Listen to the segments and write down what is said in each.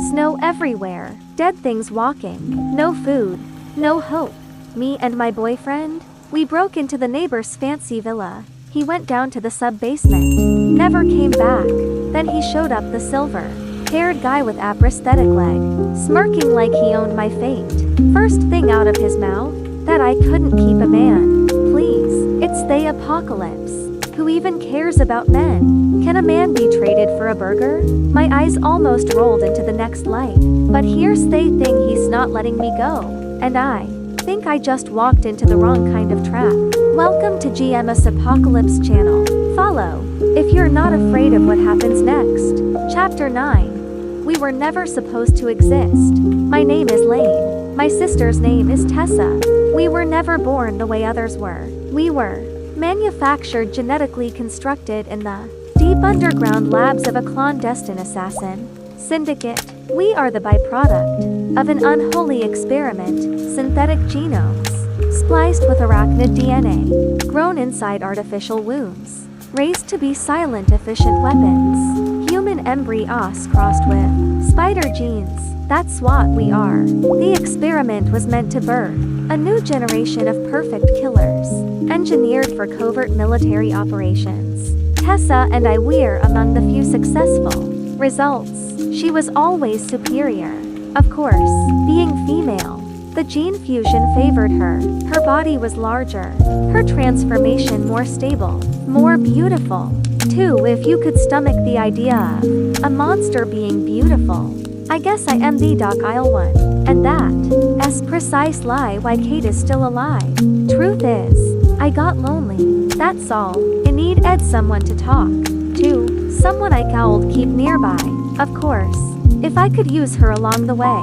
Snow everywhere, dead things walking, no food, no hope. Me and my boyfriend? We broke into the neighbor's fancy villa. He went down to the sub-basement. Never came back. Then he showed up, the silver-haired guy with a prosthetic leg, smirking like he owned my fate. First thing out of his mouth, that I couldn't keep a man. Please, it's the apocalypse. Who even cares about men? Can a man be traded for a burger? My eyes almost rolled into the next life. But here's the thing, he's not letting me go. And I think I just walked into the wrong kind of trap. Welcome to GMS Apocalypse channel. Follow if you're not afraid of what happens next. Chapter 9. We were never supposed to exist. My name is Lane. My sister's name is Tessa. We were never born the way others were. We were manufactured, genetically constructed in the deep underground labs of a clandestine assassin syndicate. We are the byproduct of an unholy experiment, synthetic genomes, spliced with arachnid DNA, grown inside artificial wombs, raised to be silent, efficient weapons, human embryos crossed with spider genes. That's what we are. The experiment was meant to birth a new generation of perfect killers, engineered for covert military operations. Tessa and I were among the few successful results. She was always superior. Of course, being female, the gene fusion favored her. Her body was larger, her transformation more stable, more beautiful. Too, if you could stomach the idea of a monster being beautiful. I guess I am the docile one. And that's precise lie why Kate is still alive. Truth is, I got lonely. That's all. I needed someone to talk to, someone I could keep nearby. Of course, if I could use her along the way,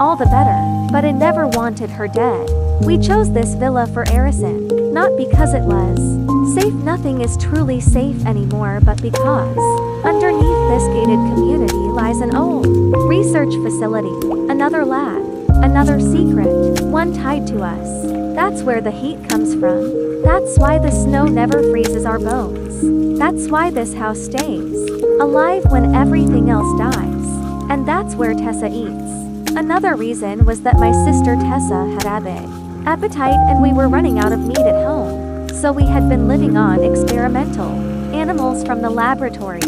all the better. But I never wanted her dead. We chose this villa for Arison, not because it was safe. Nothing is truly safe anymore, but because underneath this gated community lies an old research facility, another lab, another secret, one tied to us. That's where the heat comes from. That's why the snow never freezes our bones. That's why this house stays alive when everything else dies. And that's where Tessa eats. Another reason was that my sister Tessa had a big appetite and we were running out of meat at home. So we had been living on experimental animals from the laboratory.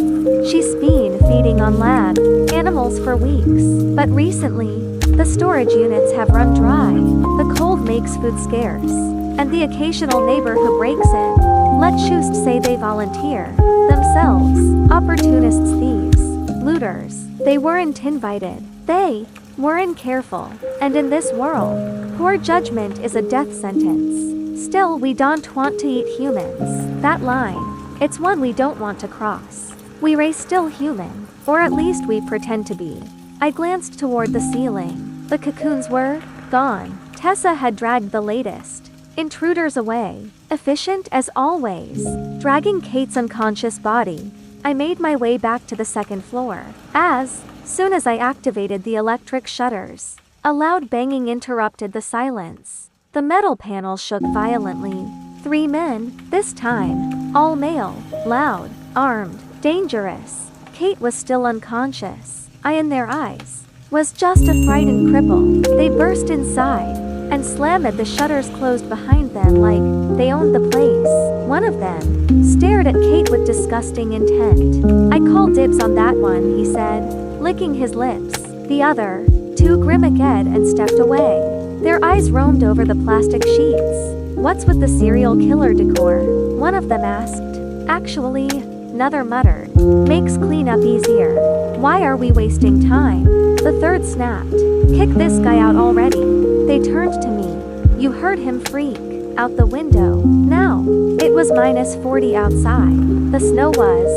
She's been feeding on lab animals for weeks. But recently, the storage units have run dry. The cold makes food scarce. And the occasional neighbor who breaks in, let's just say they volunteer themselves, opportunists, thieves, looters. They weren't invited. They weren't careful. And in this world, poor judgment is a death sentence. Still, we don't want to eat humans. That line, it's one we don't want to cross. We race still human, or at least we pretend to be. I glanced toward the ceiling. The cocoons were gone. Tessa had dragged the latest intruders away, efficient as always, dragging Kate's unconscious body. I made my way back to the second floor. As soon as I activated the electric shutters, a loud banging interrupted the silence. The metal panel shook violently. 3 men, this time, all male, loud, armed, dangerous. Kate was still unconscious. I, in their eyes, was just a frightened cripple. They burst inside and slammed the shutters closed behind them like they owned the place. One of them stared at Kate with disgusting intent. I called dibs on that one, he said, licking his lips. The other two grimaced and stepped away. Their eyes roamed over the plastic sheets. What's with the serial killer decor? One of them asked. Actually, another muttered. Makes cleanup easier. Why are we wasting time? The third snapped. Kick this guy out already. They turned to me. You heard him freak out the window. Now, it was -40 outside. The snow was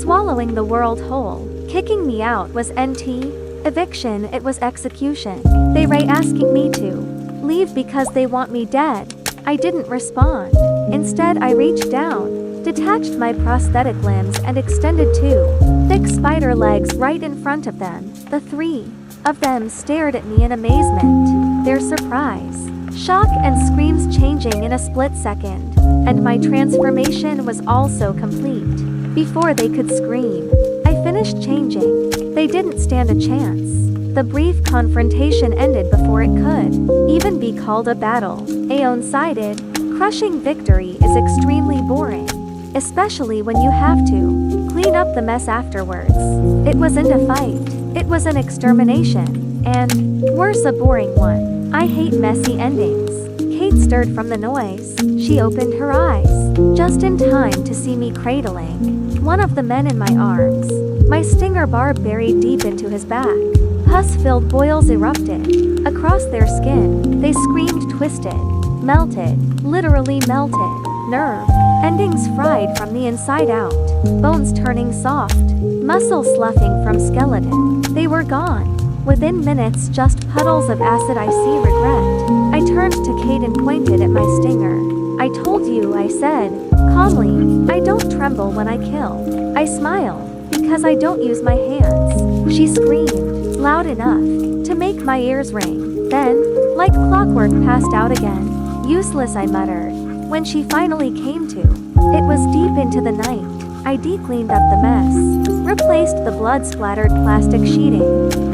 swallowing the world whole. Kicking me out was NT. Eviction, it was execution. They were asking me to leave because they want me dead. I didn't respond. Instead, I reached down, detached my prosthetic limbs and extended 2 thick spider legs right in front of them. The 3 of them stared at me in amazement, their surprise, shock and screams changing in a split second. And my transformation was also complete. Before they could scream, I finished changing. They didn't stand a chance. The brief confrontation ended before it could even be called a battle. A one-sided, crushing victory is extremely boring, especially when you have to clean up the mess afterwards. It wasn't a fight, it was an extermination, and, worse, a boring one. I hate messy endings. Kate stirred from the noise. She opened her eyes, just in time to see me cradling one of the men in my arms, my stinger barb buried deep into his back. Pus-filled boils erupted across their skin. They screamed, twisted, melted, literally melted. Nerve endings fried from the inside out, bones turning soft, muscle sloughing from skeleton. They were gone. Within minutes, just puddles of acid. I see regret. I turned to Kate and pointed at my stinger. I told you, I said, calmly, I don't tremble when I kill. I smile, because I don't use my hands. She screamed, loud enough to make my ears ring. Then, like clockwork, passed out again. Useless, I muttered. When she finally came to, it was deep into the night. I de-cleaned up the mess, replaced the blood-splattered plastic sheeting,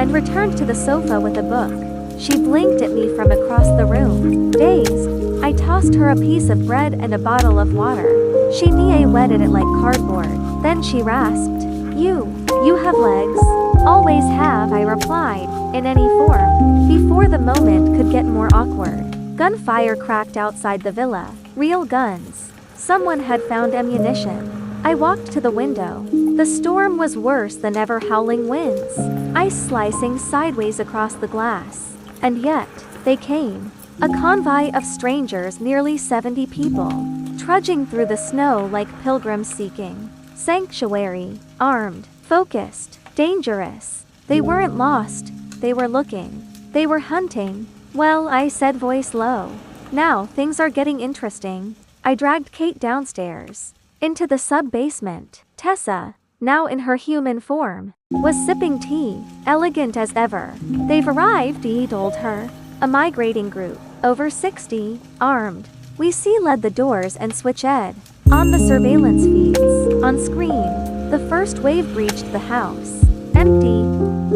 and returned to the sofa with a book. She blinked at me from across the room. Dazed, I tossed her a piece of bread and a bottle of water. She wetted it like cardboard. Then she rasped, You have legs. Always have, I replied, in any form. Before the moment could get more awkward, gunfire cracked outside the villa. Real guns. Someone had found ammunition. I walked to the window. The storm was worse than ever, howling winds, ice slicing sideways across the glass. And yet, they came. A convoy of strangers, nearly 70 people, trudging through the snow like pilgrims seeking sanctuary, armed, focused, dangerous. They weren't lost, they were looking. They were hunting. Well, I said, voice low. Now things are getting interesting. I dragged Kate downstairs, into the sub-basement. Tessa, now in her human form, was sipping tea, elegant as ever. They've arrived, Dee told her. A migrating group, over 60, armed. We led the doors and switch ed. On the surveillance feeds, on screen, the first wave breached the house. Empty.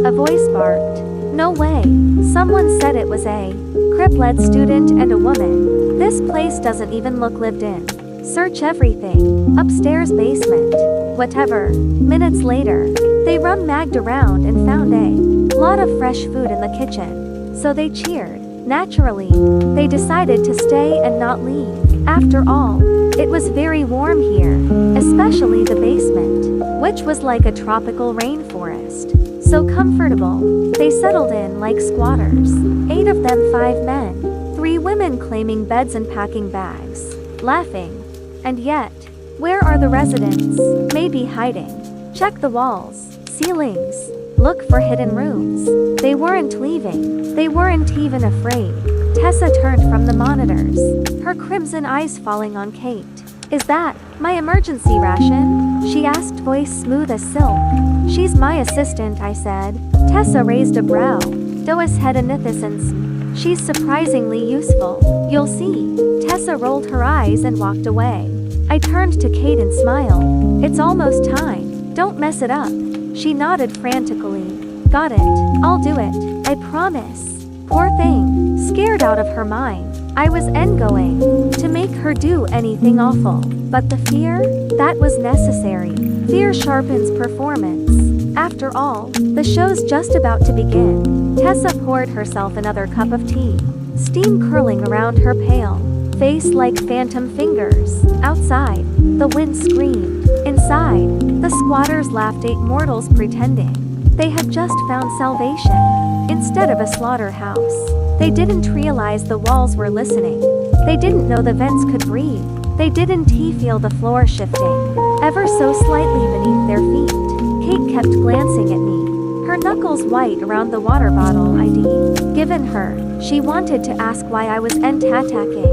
A voice barked. No way. Someone said it was a Crip-led student and a woman. This place doesn't even look lived in. Search everything. Upstairs, basement. Whatever. Minutes later, they magged around and found a lot of fresh food in the kitchen. So they cheered. Naturally, they decided to stay and not leave. After all, it was very warm here, especially the basement, which was like a tropical rainforest. So comfortable. They settled in like squatters. 8 of them, 5 men. 3 women claiming beds and packing bags. Laughing. And yet, where are the residents? Maybe hiding. Check the walls, ceilings. Look for hidden rooms. They weren't leaving. They weren't even afraid. Tessa turned from the monitors, her crimson eyes falling on Kate. Is that my emergency ration? She asked, voice smooth as silk. She's my assistant, I said. Tessa raised a brow. Dois hedonisthens. She's surprisingly useful. You'll see. Tessa rolled her eyes and walked away. I turned to Kate and smiled. It's almost time. Don't mess it up. She nodded frantically. Got it. I'll do it. I promise. Poor thing. Scared out of her mind. I was going to make her do anything awful. But the fear? That was necessary. Fear sharpens performance. After all, the show's just about to begin. Tessa poured herself another cup of tea. Steam curling around her pale face like phantom fingers. Outside, the wind screamed. Inside, the squatters laughed. 8 mortals pretending they had just found salvation instead of a slaughterhouse. They didn't realize the walls were listening. They didn't know the vents could breathe. They didn't feel the floor shifting ever so slightly beneath their feet. Kate kept glancing at me, her knuckles white around the water bottle I'd given her. She wanted to ask why I was attacking,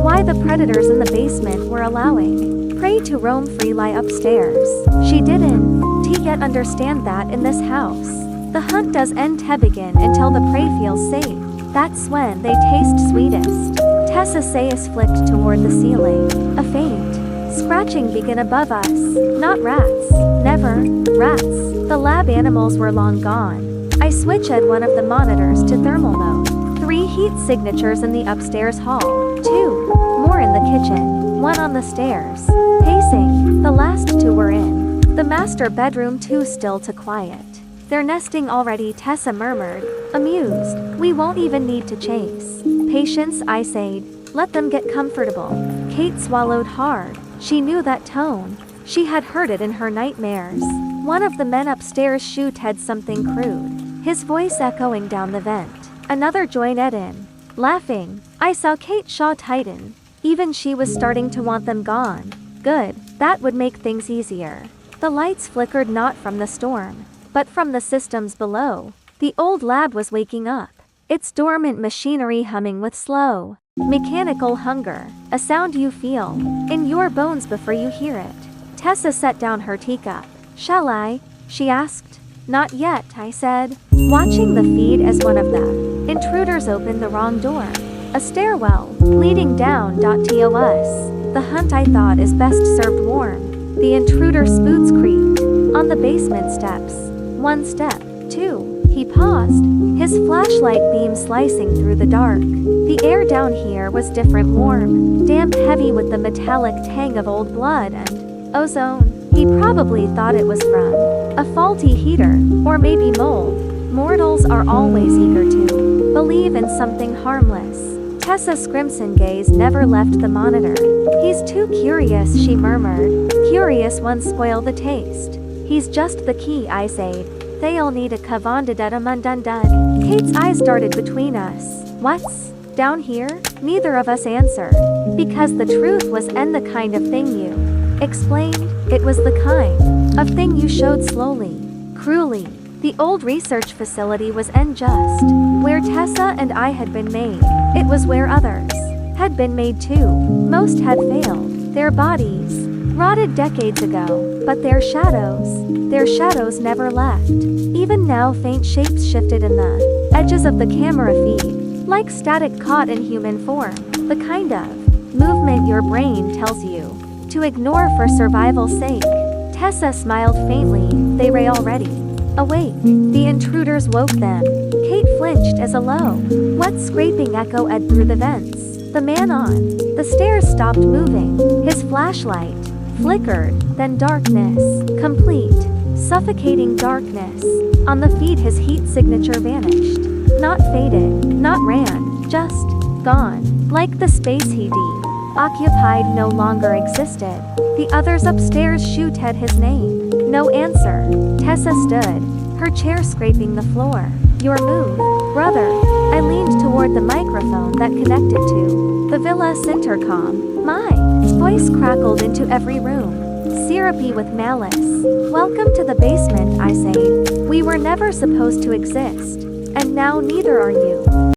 why the predators in the basement were allowing prey to roam free lie upstairs. She didn't yet understand that in this house, the hunt doesn't begin until the prey feels safe. That's when they taste sweetest. Tessa says flicked toward the ceiling. A faint scratching began above us. Not rats. Never. Rats. The lab animals were long gone. I switched one of the monitors to thermal mode. 3 heat signatures in the upstairs hall. 2 more in the kitchen. 1 on the stairs. Pacing. The last 2 were in the master bedroom, too still to quiet. They're nesting already, Tessa murmured, amused. We won't even need to chase. Patience, I said. Let them get comfortable. Kate swallowed hard. She knew that tone. She had heard it in her nightmares. One of the men upstairs shouted something crude, his voice echoing down the vent. Another joined in, laughing. I saw Kate's jaw tighten. Even she was starting to want them gone. Good, that would make things easier. The lights flickered not from the storm, but from the systems below. The old lab was waking up, its dormant machinery humming with slow, mechanical hunger, a sound you feel in your bones before you hear it. Tessa set down her teacup. Shall I? She asked. Not yet, I said, watching the feed as one of the intruders opened the wrong door. A stairwell, leading down. TOS. The hunt, I thought, is best served warm. The intruder's boots creaked on the basement steps. 1 step, 2. He paused, his flashlight beam slicing through the dark. The air down here was different, warm, damp, heavy with the metallic tang of old blood and ozone. He probably thought it was from a faulty heater, or maybe mold. Mortals are always eager to believe in something harmless. Tessa's crimson gaze never left the monitor. He's too curious, she murmured. Curious ones spoil the taste. He's just the key, I said. They'll need a kavandadadamundundud. Kate's eyes darted between us. What's down here? Neither of us answered. Because the truth was the kind of thing you explained. It was the kind of thing you showed slowly, cruelly. The old research facility was just where Tessa and I had been made. It was where others had been made too. Most had failed. Their bodies rotted decades ago, but their shadows never left. Even now, faint shapes shifted in the edges of the camera feed, like static caught in human form. The kind of movement your brain tells you to ignore for survival's sake. Tessa smiled faintly. They were already awake. The intruders woke them. Kate flinched as a low, wet scraping echoed through the vents. The man on the stairs stopped moving. His flashlight flickered, then darkness. Complete, suffocating darkness. On the feed, his heat signature vanished. Not faded, not ran, just gone. Like the space he occupied no longer existed. The others upstairs shouted his name. No answer. Tessa stood, her chair scraping the floor. Your move, brother. I leaned toward the microphone that connected to the villa's intercom. My voice crackled into every room, syrupy with malice. Welcome to the basement, I say. We were never supposed to exist, and now neither are you.